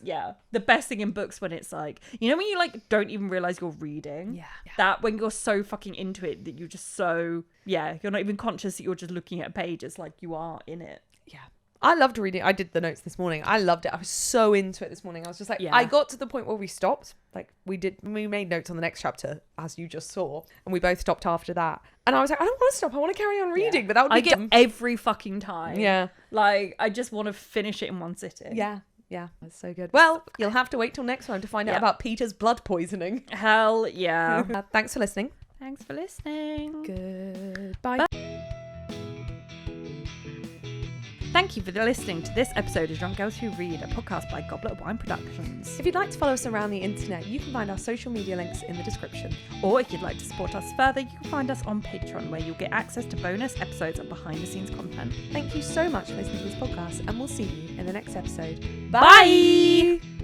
the best thing in books when it's like, you know, when you like don't even realize you're reading. That when you're so fucking into it that you're just so you're not even conscious that you're just looking at a page. It's like you are in it. I loved reading. I did the notes this morning. I loved it. I was so into it this morning. I was just like, I got to the point where we stopped. Like we made notes on the next chapter, as you just saw, and we both stopped after that. And I was like, I don't want to stop. I want to carry on reading, but that would be get every fucking time. Yeah, like I just want to finish it in one sitting. Yeah, that's so good. Well, you'll have to wait till next time to find out about Peeta's blood poisoning. Hell yeah. Thanks for listening. Thanks for listening. Goodbye. Bye. Thank you for listening to this episode of Drunk Girls Who Read, a podcast by Goblet of Wine Productions. If you'd like to follow us around the internet, you can find our social media links in the description. Or if you'd like to support us further, you can find us on Patreon, where you'll get access to bonus episodes and behind-the-scenes content. Thank you so much for listening to this podcast, and we'll see you in the next episode. Bye!